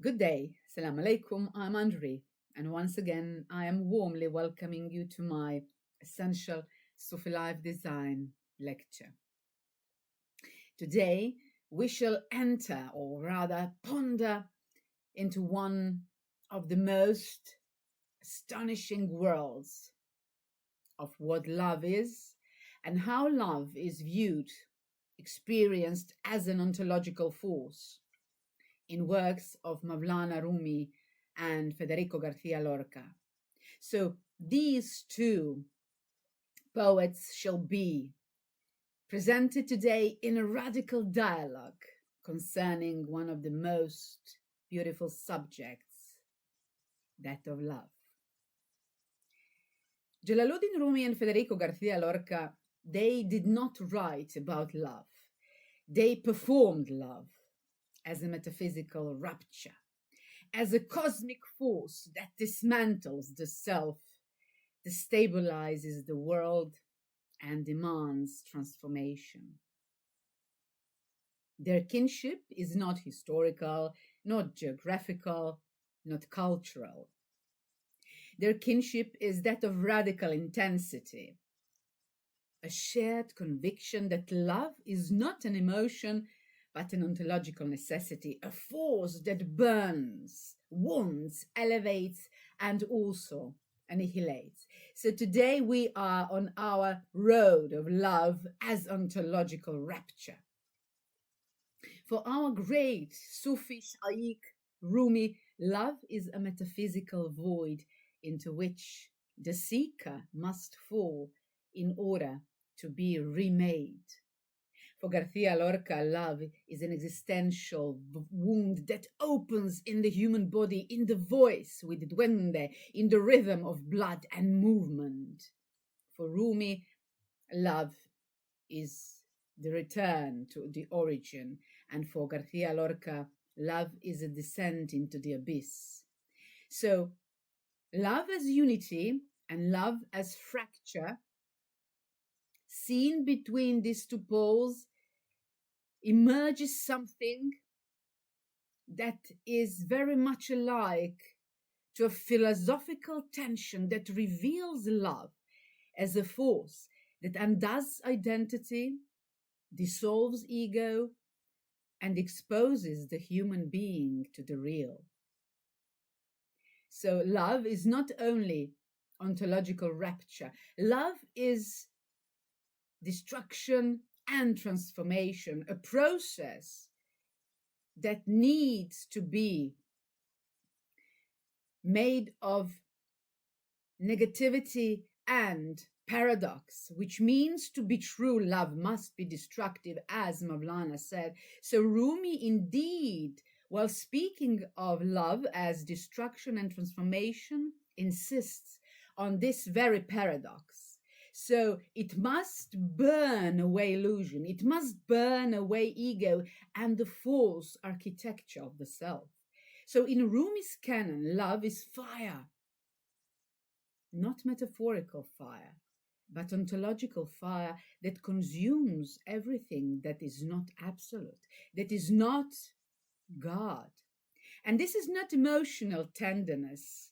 Good day, Salam Alaikum, I'm Andre, and once again I am warmly welcoming you to my Essential Sufi Life Design lecture. Today we shall enter, or rather ponder, into one of the most astonishing worlds of what love is and how love is viewed, experienced as an ontological force in works of Mawlana, Rumi and Federico García Lorca. So these two poets shall be presented today in a radical dialogue concerning one of the most beautiful subjects, that of love. Jalaluddin Rumi and Federico García Lorca, they did not write about love. They performed love as a metaphysical rupture, as a cosmic force that dismantles the self, destabilizes the world, and demands transformation. Their kinship is not historical, not geographical, not cultural. Their kinship is that of radical intensity, a shared conviction that love is not an emotion, but an ontological necessity, a force that burns, wounds, elevates, and also annihilates. So today we are on our road of love as ontological rapture. For our great Sufi Shaykh Rumi, love is a metaphysical void into which the seeker must fall in order to be remade. For García Lorca, love is an existential wound that opens in the human body, in the voice with duende, in the rhythm of blood and movement. For Rumi, love is the return to the origin, and for García Lorca, love is a descent into the abyss. So, love as unity and love as fracture, seen between these two poles, emerges something that is very much alike to a philosophical tension that reveals love as a force that undoes identity, dissolves ego, and exposes the human being to the real. So love is not only ontological rapture, love is destruction and transformation, a process that needs to be made of negativity and paradox, which means to be true, love must be destructive, as Mawlana said. So Rumi indeed, while speaking of love as destruction and transformation, insists on this very paradox. So it must burn away illusion, it must burn away ego and the false architecture of the self. So in Rumi's canon, love is fire, not metaphorical fire, but ontological fire that consumes everything that is not absolute, that is not God. And this is not emotional tenderness.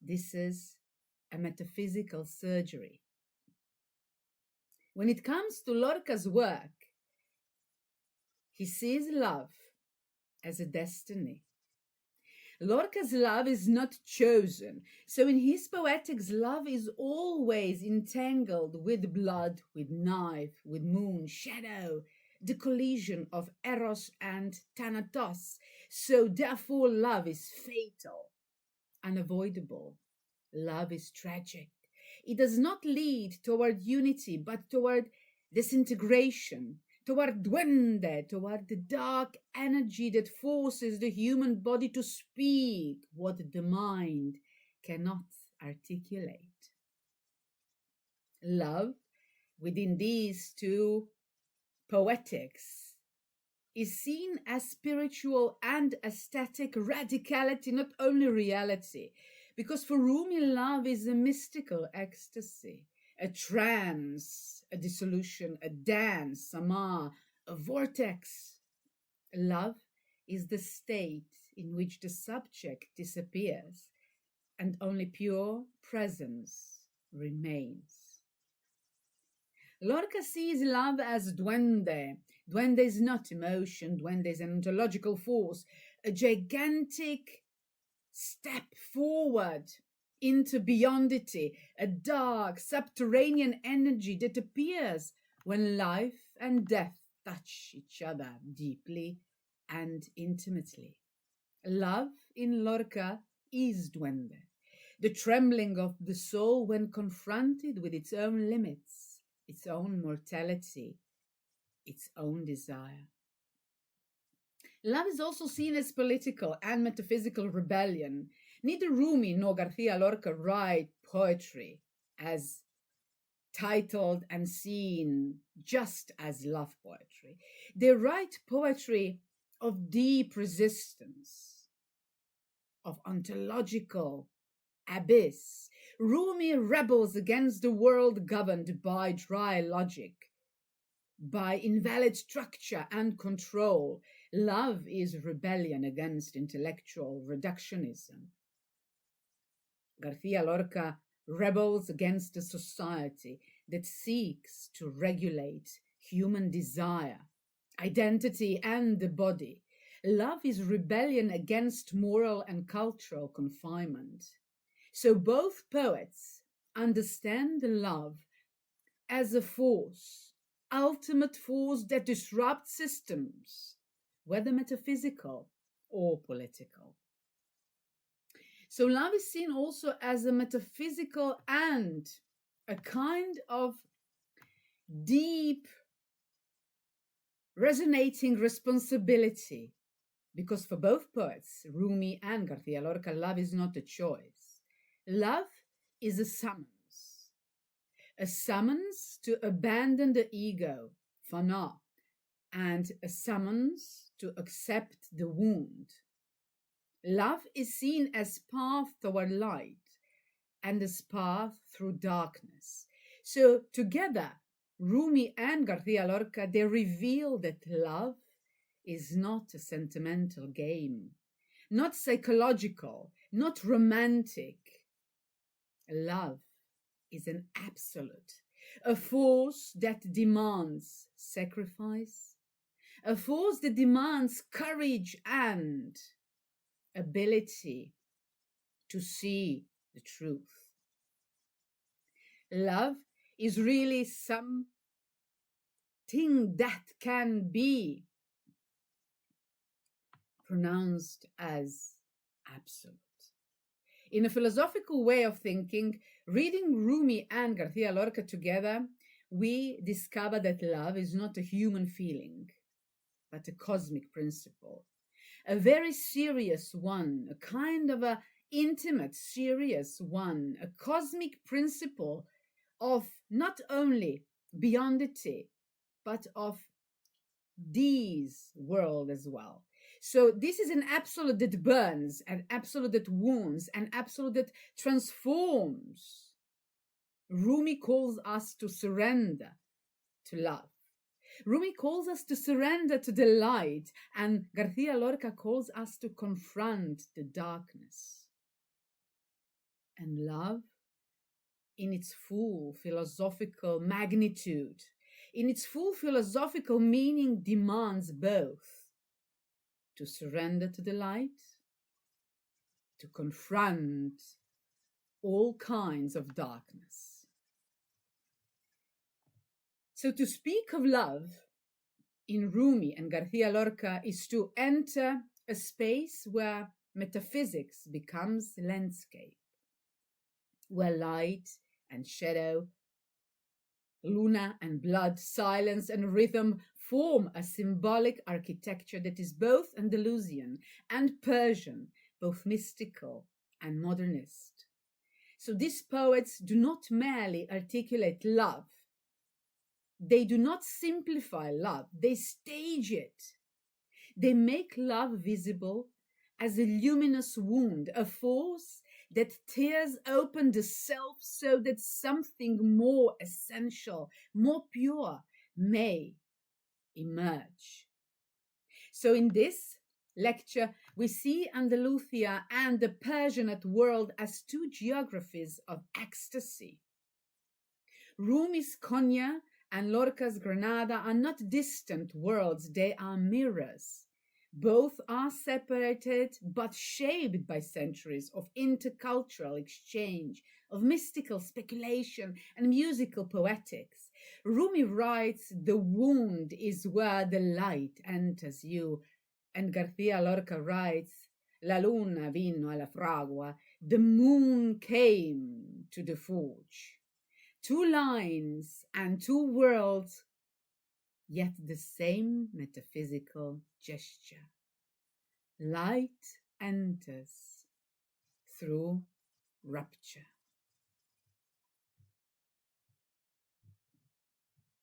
This is a metaphysical surgery. When it comes to Lorca's work, he sees love as a destiny. Lorca's love is not chosen. So in his poetics, love is always entangled with blood, with knife, with moon, shadow, the collision of Eros and Thanatos. So therefore, love is fatal, unavoidable. Love is tragic. It does not lead toward unity, but toward disintegration, toward duende, toward the dark energy that forces the human body to speak what the mind cannot articulate. Love, within these two poetics, is seen as spiritual and aesthetic radicality, not only reality. Because for Rumi, love is a mystical ecstasy, a trance, a dissolution, a dance, sama, a vortex. Love is the state in which the subject disappears and only pure presence remains. Lorca sees love as duende. Duende is not emotion, duende is an ontological force, a gigantic step forward into beyondity, a dark, subterranean energy that appears when life and death touch each other deeply and intimately. Love in Lorca is duende, the trembling of the soul when confronted with its own limits, its own mortality, its own desire. Love is also seen as political and metaphysical rebellion. Neither Rumi nor García Lorca write poetry as titled and seen just as love poetry. They write poetry of deep resistance, of ontological abyss. Rumi rebels against the world governed by dry logic, by invalid structure and control. Love is rebellion against intellectual reductionism. García Lorca rebels against a society that seeks to regulate human desire, identity, and the body. Love is rebellion against moral and cultural confinement. So both poets understand love as a force, ultimate force that disrupts systems, whether metaphysical or political. So love is seen also as a metaphysical and a kind of deep, resonating responsibility, because for both poets, Rumi and García Lorca, love is not a choice. Love is a summons to abandon the ego, fana, and a summons to accept the wound. Love is seen as path toward light and as path through darkness. So together, Rumi and García Lorca, they reveal that love is not a sentimental game, not psychological, not romantic. Love is an absolute, a force that demands sacrifice, a force that demands courage and ability to see the truth. Love is really something that can be pronounced as absolute. In a philosophical way of thinking, reading Rumi and García Lorca together, we discover that love is not a human feeling, but a cosmic principle, a very serious one, a kind of a intimate, serious one, a cosmic principle of not only beyondity, but of these world as well. So this is an absolute that burns, an absolute that wounds, an absolute that transforms. Rumi calls us to surrender to love. Rumi calls us to surrender to the light, and García Lorca calls us to confront the darkness. And love, in its full philosophical magnitude, in its full philosophical meaning, demands both to surrender to the light, to confront all kinds of darkness. So to speak of love in Rumi and García Lorca is to enter a space where metaphysics becomes landscape, where light and shadow, luna and blood, silence and rhythm form a symbolic architecture that is both Andalusian and Persian, both mystical and modernist. So these poets do not merely articulate love. They do not simplify love. They stage it. They make love visible as a luminous wound, a force that tears open the self so that something more essential, more pure may emerge. So in this, lecture, we see Andalusia and the Persianate world as two geographies of ecstasy. Rumi's Konya and Lorca's Granada are not distant worlds, they are mirrors. Both are separated but shaped by centuries of intercultural exchange, of mystical speculation and musical poetics. Rumi writes, "The wound is where the light enters you," and García Lorca writes, "La luna vino alla fragua," the moon came to the forge. Two lines and two worlds, yet the same metaphysical gesture. Light enters through rupture.